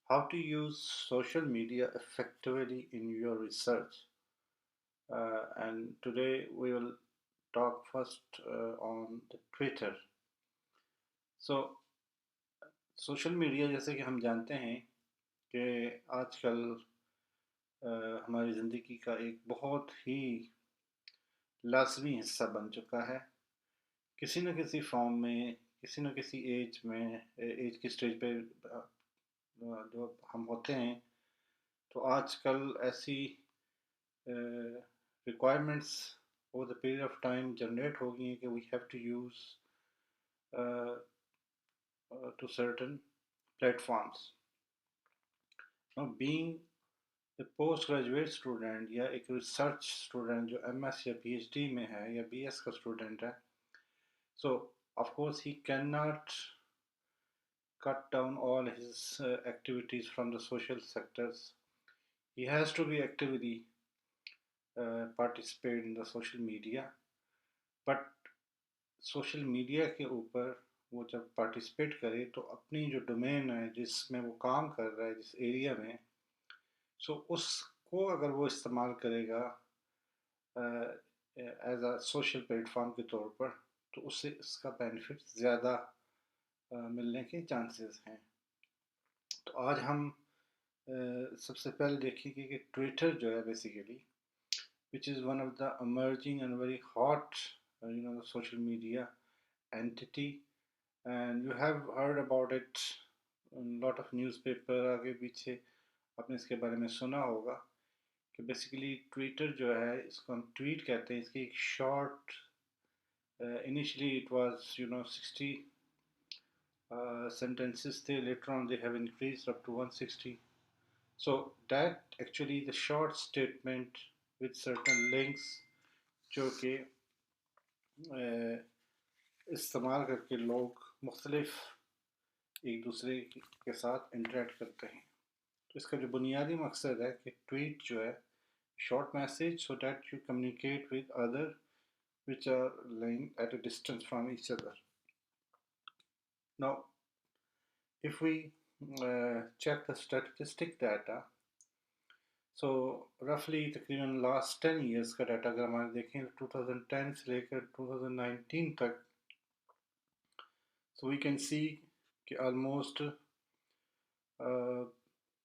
How to use social media effectively in your research. And today we will talk first on the Twitter. So social media जैसे कि हम जानते हैं कि आजकल हमारी ज़िंदगी का एक बहुत ही लाजमी हिस्सा बन चुका है। किसी न किसी फॉर्म में, किसी न किसी एज में, एज की स्टेज पे जो हम होते हैं, तो आजकल ऐसी requirements over the period of time generate हो गई हैं कि we have to use to certain platforms. Now, being a postgraduate student या एक research student जो MS या PhD में है या BS का student है, so of course he cannot cut down all his activities from the social sectors. He has to be actively participate in the social media, but social media के ऊपर वो जब पार्टिसिपेट करे तो अपनी जो डोमेन है जिसमें वो काम कर रहा है जिस एरिया में सो उसको अगर वो इस्तेमाल करेगा एज अ सोशल प्लेटफॉर्म के तौर पर तो उससे इसका बेनिफिट ज़्यादा मिलने के चांसेस हैं। तो आज हम सबसे पहले देखेंगे कि ट्विटर जो है basically which is one of the emerging and very hot social media entity, and you have heard about it in lot of newspaper आगे पीछे आपने इसके बारे में सुना होगा कि बेसिकली ट्विटर जो है इसको हम ट्वीट कहते हैं। इसकी एक short initially it was 60 sentences थे, later on they have increased up to 160. So that actually the short statement with certain links जो कि इस्तेमाल करके लोग मुख्तलिफ एक दूसरे के साथ इंटरेक्ट करते हैं। तो इसका जो बुनियादी मकसद है कि ट्वीट जो है short message so that you communicate with other which are lying at a distance from each other. Now, if we check the statistic data, so roughly तकरीबन last 10 years का डाटा अगर हमारे देखें तो 2010 से लेकर 2019 तक, so we can see कि almost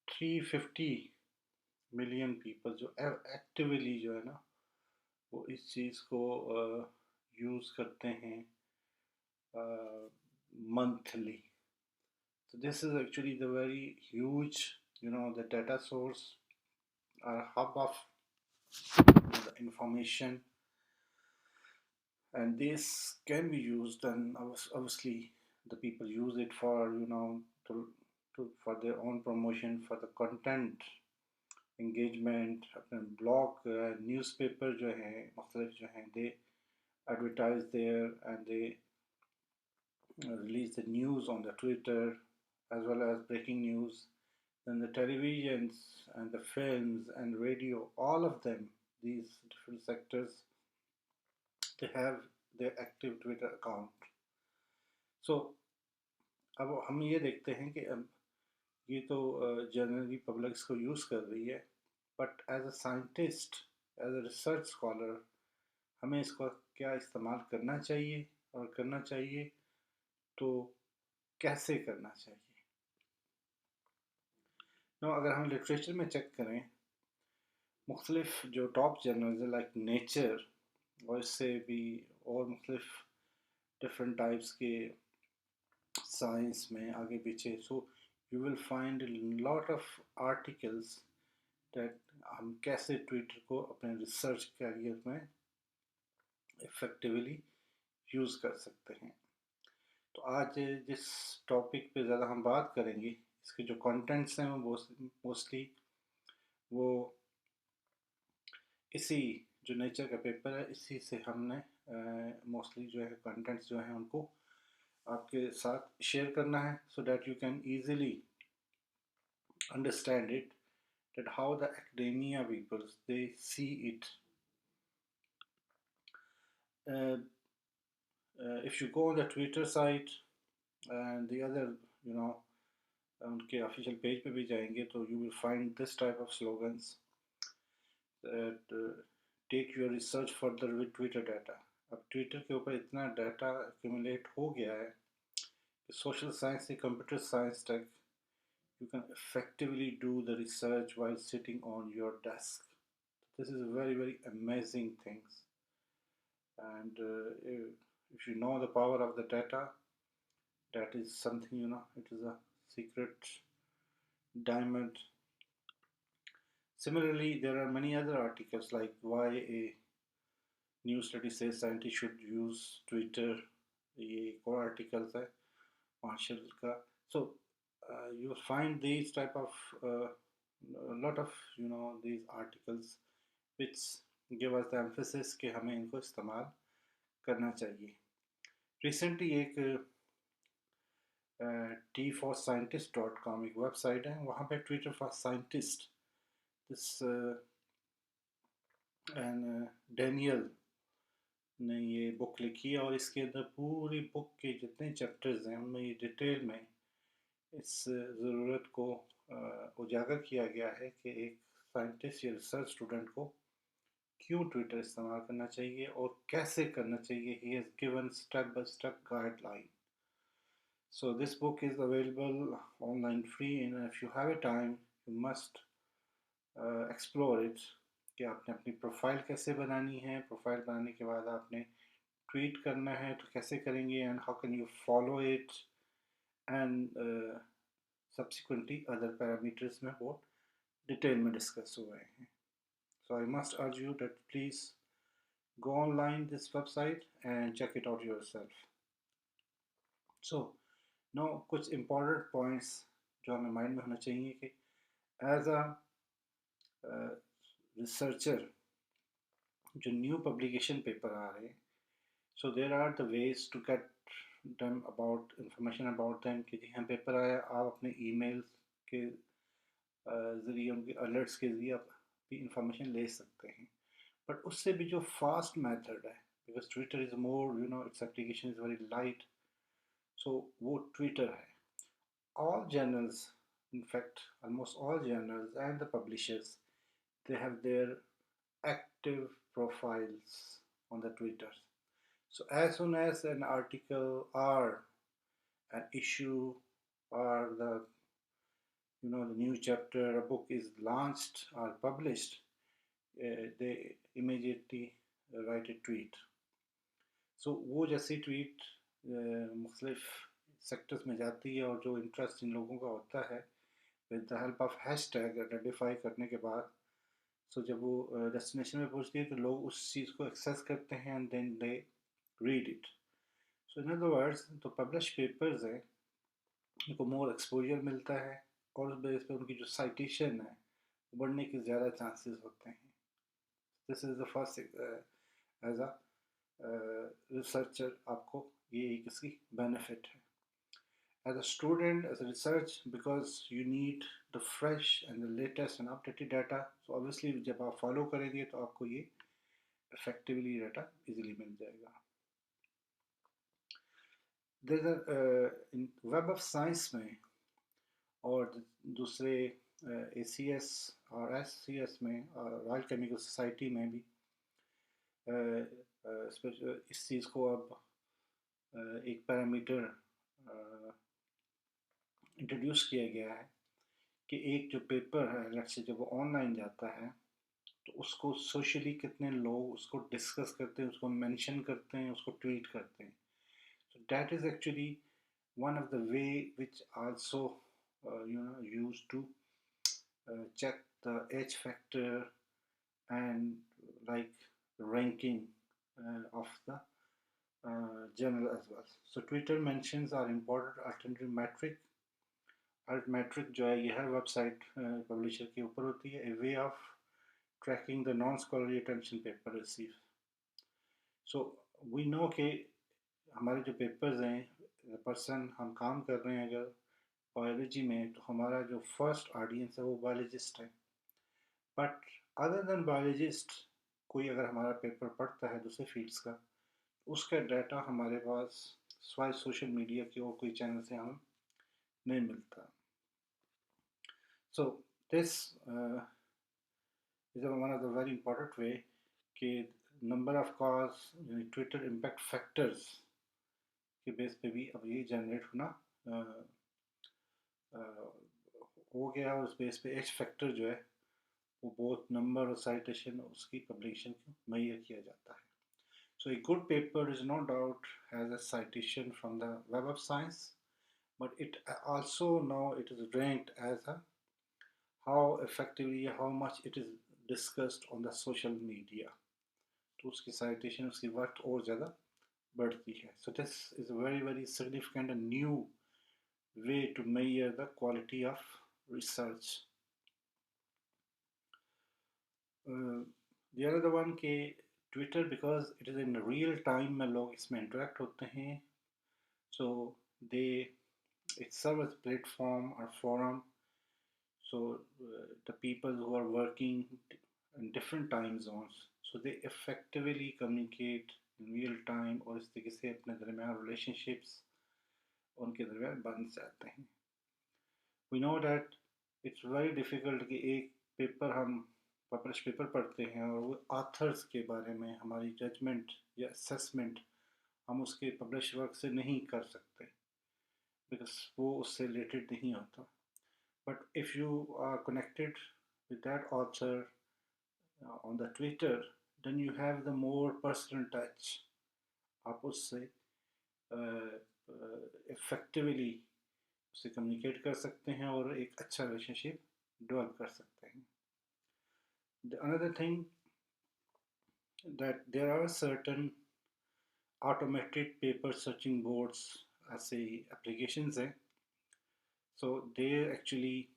350 मिलियन पीपल जो एक्टिवली जो है ना वो इस चीज़ को यूज़ करते हैं monthly. So this is actually the very huge, the data source or hub of the information, and this can be used, and obviously the people use it for for their own promotion, for the content engagement. अपने blog newspaper जो हैं मुख्तलिफ जो हैं they advertise there and they release the news on the Twitter as well as breaking news. Then the televisions and the films and radio, all of them, these different sectors, they have their active Twitter account. So अब हम ये देखते हैं कि अब ये तो generally public इसको यूज़ कर रही है, but as a scientist, as a research scholar, हमें इसको क्या इस्तेमाल करना चाहिए और करना चाहिए तो कैसे करना चाहिए। अगर हम लिटरेचर में चेक करें, मुख्तलिफ जो टॉप जर्नल्स है लाइक नेचर और इससे भी और मुख्तलिफ डिफरेंट टाइप्स के साइंस में आगे पीछे, so you will find lot of articles that हम कैसे ट्विटर को अपने रिसर्च कैरियर में इफ़ेक्टिवली यूज़ कर सकते हैं। तो आज जिस टॉपिक पे ज़्यादा हम बात करेंगे, इसके जो कंटेंट्स हैं वो मोस्टली वो इसी जो नेचर का पेपर है इसी से हमने मोस्टली जो है कंटेंट्स जो हैं उनको आपके साथ शेयर करना है, so that you can easily understand it, that how the academia people they see it. If you go on the Twitter site and the other उनके ऑफिशियल पेज पे भी जाएंगे तो you will find this type of slogans that take your research further with Twitter data. अब Twitter के ऊपर इतना data accumulate हो गया है कि सोशल साइंस से कंप्यूटर साइंस तक you can effectively do the research while sitting on your desk. This is a very, very amazing things. And if you know the power of the data, that is something, it is a secret diamond. Similarly, there are many other articles like why a new study says scientists should use Twitter. ये एक और articles है martial का. So you will find these type of a lot of these articles which give us the emphasis कि हमें इनको इस्तेमाल करना चाहिए. Recently एक t4scientist.com एक वेबसाइट है, वहाँ पे Twitter for scientist this and Daniel ने ये बुक लिखी है और इसके अंदर पूरी बुक के जितने चैप्टर्स हैं उनमें ये डिटेल में इस ज़रूरत को उजागर किया गया है कि एक साइंटिस्ट या रिसर्च स्टूडेंट को क्यों ट्विटर इस्तेमाल करना चाहिए और कैसे करना चाहिए. He has given step by step guideline. So this book is available online free, and if you have a time, you must explore it. कि आपने अपनी प्रोफाइल कैसे बनानी है, प्रोफाइल बनाने के बाद आपने ट्वीट करना है तो कैसे करेंगे, and how can you follow it, and subsequently other parameters में वो डिटेल में डिस्कस हुए हैं. So I must urge you that please go online this website and check it out yourself. So now कुछ important points जो हमें mind में होना चाहिए कि एज अ रिसर्चर जो न्यू पब्लिकेशन पेपर आ रहे हैं, so there are the ways to get them about information about them कि जी हाँ पेपर आया, आप अपने ईमेल्स के ज़रिए उनके अलर्ट्स के ज़रिए आप भी इंफॉर्मेशन ले सकते हैं. बट उससे भी जो फास्ट मेथड है, because Twitter is more its application is very light, so वो ट्विटर है. All journals, in fact almost all journals and the publishers, they have their active profiles on the Twitter. So as soon as an article or an issue or the new chapter, a book is launched or published, they immediately write a tweet. So वो जैसी tweet मुख्तलिफ sectors में जाती है और जो interest in लोगों का होता है with the help of hashtag identify करने के बाद, सो जब वो डेस्टिनेशन में पहुंचती है तो लोग उस चीज़ को एक्सेस करते हैं and then they read it. So in other words तो पब्लिश पेपर्स हैं उनको मोर एक्सपोजर मिलता है और उस बेस पे उनकी जो साइटेशन है बढ़ने के ज़्यादा चांसेस होते हैं. This is the first as a researcher आपको ये एक इसकी बेनिफिट है. As a student, as a research, because you need the fresh and the latest and updated data, so obviously जब आप follow करेंगे तो आपको ये effectively data easily मिल जाएगा. There's a in Web of Science में और दूसरे ACS और SCS में रॉयल केमिकल सोसाइटी में भी इस चीज़ को अब एक पैरामीटर इंट्रोड्यूस किया गया है कि एक जो पेपर है लेट्स से जब वो ऑनलाइन जाता है तो उसको सोशली कितने लोग उसको डिस्कस करते हैं, उसको मेंशन करते हैं, उसको ट्वीट करते हैं. So that is actually one of the way which also used to check the H factor and like ranking of the journal as well. So Twitter mentions are important alternative metric. Altmetric जो है यह website publisher के ऊपर होती है. A way of tracking the non-scholarly attention paper receive. So we know कि हमारे जो पेपर्स हैं पर्सन हम काम कर रहे हैं अगर बायोलॉजी में तो हमारा जो फर्स्ट ऑडियंस है वो बायोलॉजिस्ट है. बट अदर देन बायोलॉजिस्ट कोई अगर हमारा पेपर पढ़ता है दूसरे फील्ड्स का, उसका डाटा हमारे पास स्वाय सोशल मीडिया के और कोई चैनल से हम नहीं मिलता. So this is one of the very important way कि number of cause Twitter impact factors के बेस पे भी अब ये जनरेट होना हो गया और उस बेस पे एच फैक्टर जो है वो बोथ नंबर और साइटेशन उसकी पब्लिकेशन को मुहैया किया जाता है. So a good paper is no doubt has a citation from the Web of Science, but it also now it is ranked as a how effectively how much it is discussed on the social media. तो उसकी citation उसकी वक्त और ज़्यादा बढ़ती है. So this is a very very significant and new way to measure the quality of research. The other one के Twitter because it is in real time में लोग इसमें interact होते हैं. So they it serves as platform or forum. So the people who are working in different time zones, so they effectively communicate in real time और इस तरीके से अपने दरमियान relationships उनके दरमियान बन जाते हैं. We know that it's very difficult कि एक पेपर हम पब्लिश पेपर पढ़ते हैं और वो ऑथर्स के बारे में हमारी जजमेंट या असेसमेंट हम उसके पब्लिश वर्क से नहीं कर सकते बिकॉज वो उससे रिलेटेड नहीं होता. But if you are connected with that author on the Twitter, then you have the more personal touch. आप उससे effectively उससे कम्युनिकेट कर सकते हैं और एक अच्छा रिलेशनशिप डेवलप कर सकते हैं. Another thing that there are certain automated paper searching boards ऐसे applications हैं. So they actually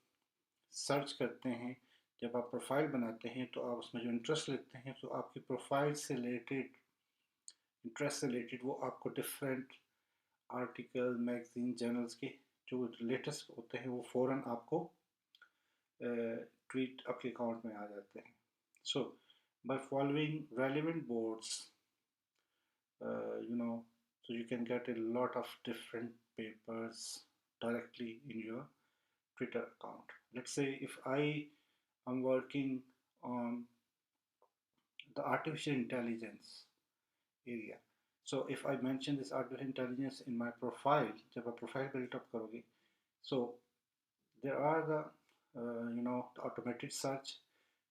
सर्च करते हैं. जब आप प्रोफाइल बनाते हैं तो आप उसमें जो इंटरेस्ट लेते हैं तो आपकी प्रोफाइल से रिलेटेड इंटरेस्ट से रिलेटेड वो आपको डिफरेंट आर्टिकल मैगजीन जर्नल्स के जो लेटेस्ट होते हैं वो फ़ौरन आपको ट्वीट आपके अकाउंट में आ जाते हैं. So by following relevant boards so you can get a lot of different papers directly in your Twitter account. Let's say if I am working on the artificial intelligence area. So if I mention this artificial intelligence in my profile, जब आप profile build up करोगे, so there are the the automated search.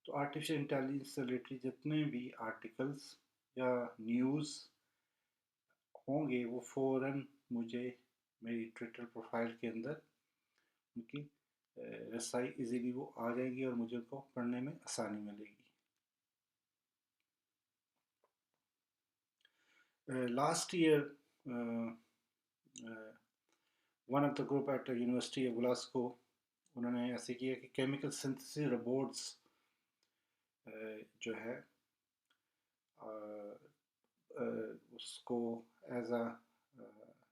तो artificial intelligence से related जितने भी articles या news होंगे वो फ़ौरन मुझे मेरी ट्विटर प्रोफाइल के अंदर उनकी रसाई इजीली वो आ जाएंगी और मुझे उनको पढ़ने में आसानी मिलेगी. Last year one of the group at the University of Glasgow उन्होंने ऐसे किया कि केमिकल सिंथेसिस रोबोट्स जो है उसको as a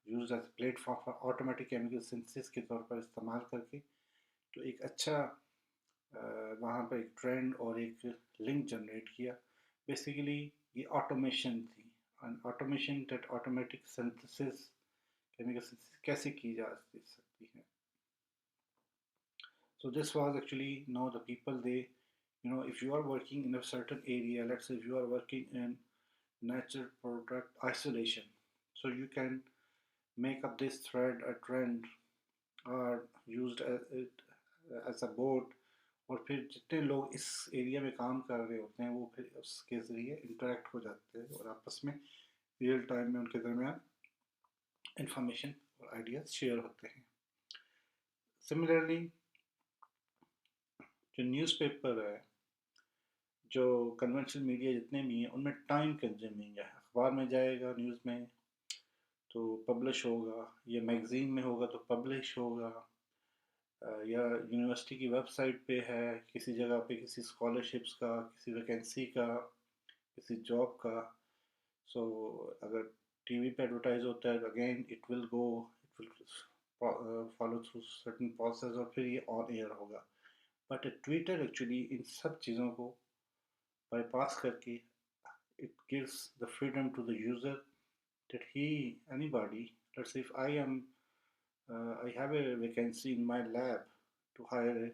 use as platform for automatic chemical synthesis के तौर पर इस्तेमाल करके तो एक अच्छा वहाँ पर एक ट्रेंड और एक लिंक जनरेट किया. बेसिकली ये ऑटोमेशन थी and automation that automatic synthesis chemical synthesis कैसे की जा सकती है. So this was actually now the people they if you are working in a certain area, let's say if you are working in natural product isolation, so you can make up this thread a trend or used as a board और फिर जितने लोग इस area में काम कर रहे होते हैं वो फिर उसके ज़रिए इंटरेक्ट हो जाते हैं और आपस में रियल टाइम में उनके दरमियान इंफॉर्मेशन और आइडियाज़ शेयर होते हैं. सिमिलरली जो न्यूज़पेपर है जो कन्वेंशनल मीडिया जितने भी हैं उनमें टाइम कंज्यूमिंग है. अखबार में जाएगा न्यूज़ में तो पब्लिश होगा या मैगज़ीन में होगा तो पब्लिश होगा या यूनिवर्सिटी की वेबसाइट पे है किसी जगह पे किसी स्कॉलरशिप्स का किसी वैकेंसी का किसी जॉब का. सो अगर टीवी पे एडवर्टाइज होता है again it will follow through certain process और फिर ये ऑन एयर होगा. बट ट्विटर एक्चुअली इन सब चीज़ों को बाईपास करके it gives the freedom to the user that anybody, let's say if I have a vacancy in my lab to hire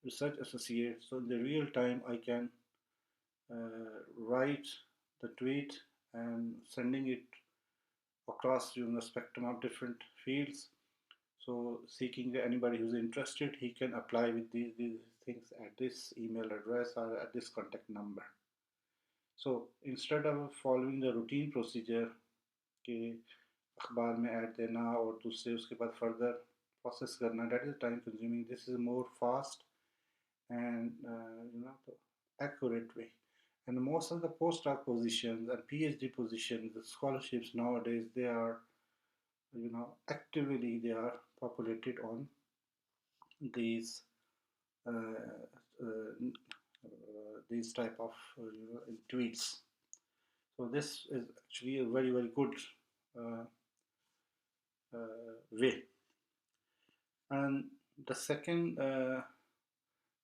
research associate. So in the real time, I can write the tweet and sending it across the spectrum of different fields. So seeking anybody who's interested, he can apply with these things at this email address or at this contact number. So instead of following the routine procedure कि अखबार में add देना और दूसरे उसके बाद further process करना, that is time consuming. This is more fast and the accurate way. And most of the postdoc positions and PhD positions, the scholarships nowadays, they are actively they are populated on these these type of tweets. So this is actually a very very good uh, way. And the second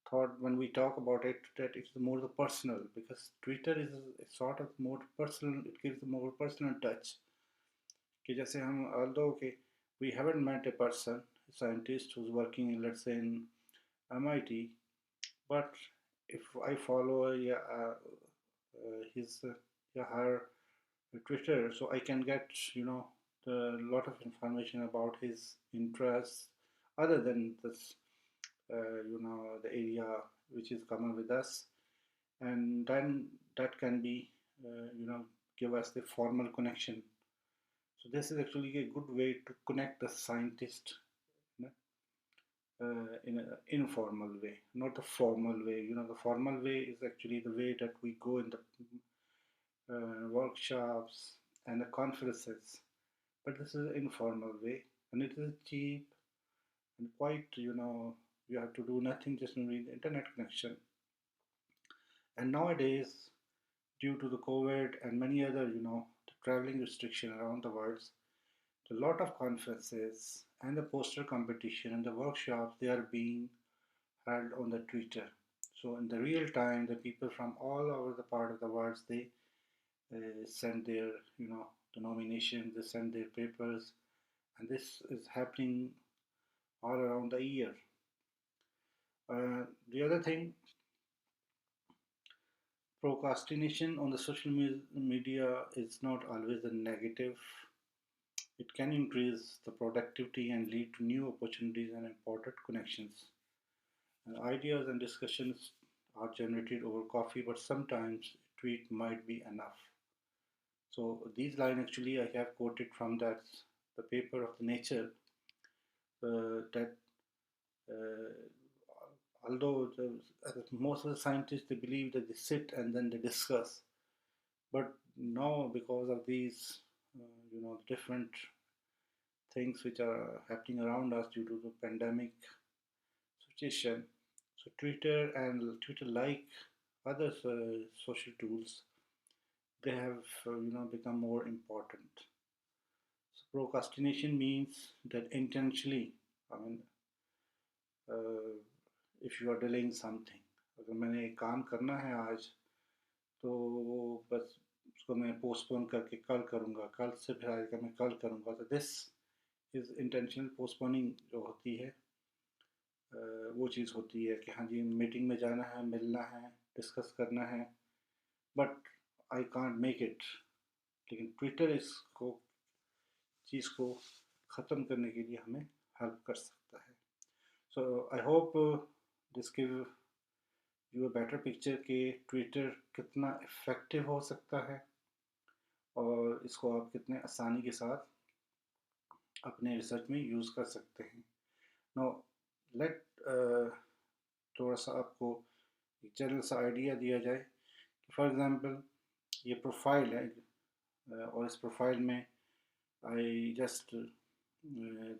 thought when we talk about it, that it's more the personal, because Twitter is a sort of more personal, it gives a more personal touch. कि जैसे हम although okay, we haven't met a person, a scientist who's working in, let's say, in MIT, but if I follow his her Twitter, so I can get the lot of information about his interests other than this the area which is common with us, and then that can be give us the formal connection. So this is actually a good way to connect the scientist you know, in an informal way, not the formal way. The formal way is actually the way that we go in the workshops and the conferences, but this is an informal way, and it is cheap and quite you have to do nothing, just need the internet connection. And nowadays, due to the COVID and many other the traveling restriction around the world, a lot of conferences and the poster competition and the workshops, they are being held on the Twitter. So in the real time, the people from all over the part of the world, they send their the nominations, they send their papers, and this is happening all around the year. The other thing, procrastination on the social media is not always a negative. It can increase the productivity and lead to new opportunities and important connections. And ideas and discussions are generated over coffee, but sometimes a tweet might be enough. So these lines actually I have quoted from the paper of the Nature, that uh, although most of the scientists, they believe that they sit and then they discuss, but now because of these different things which are happening around us due to the pandemic situation, so Twitter and Twitter like other social tools, they have become more important. So procrastination means that intentionally, I mean, if you are delaying something, अगर मैंने एक काम करना है आज, तो बस उसको मैं पोस्टपोन करके कल करूँगा, कल से फिर आएगा मैं कल करूँगा, तो दिस इज़ इंटेंशनल पोस्टपोनिंग जो होती है, वो चीज़ होती है कि हाँ जी मीटिंग में जाना है, मिलना है, डिस्कस करना है, but I can't make it. लेकिन ट्विटर इसको चीज़ को ख़त्म करने के लिए हमें हेल्प कर सकता है। So I hope this give you a better picture कि ट्विटर कितना इफ़ेक्टिव हो सकता है और इसको आप कितने आसानी के साथ अपने रिसर्च में यूज़ कर सकते हैं। नो लेट थोड़ा सा आपको एक जनरल सा आइडिया दिया जाए कि फॉर एग्ज़ाम्पल ये प्रोफाइल है, और इस प्रोफाइल में आई जस्ट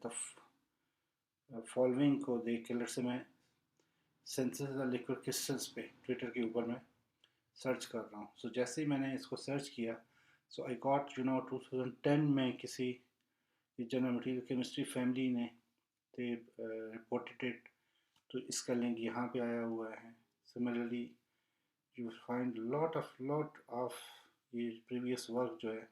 द फॉलोइंग को देख के लेट्स से मैं सिंथेसिस ऑफ लिक्विड क्रिस्टल्स पे ट्विटर के ऊपर मैं सर्च कर रहा हूँ। सो जैसे ही मैंने इसको सर्च किया, सो आई गॉट 2010 में किसी जनरल मटेरियल केमिस्ट्री फैमिली ने they reported it, तो इसका लिंक यहाँ पे आया हुआ है। Similarly you find lot of ये previous work जो है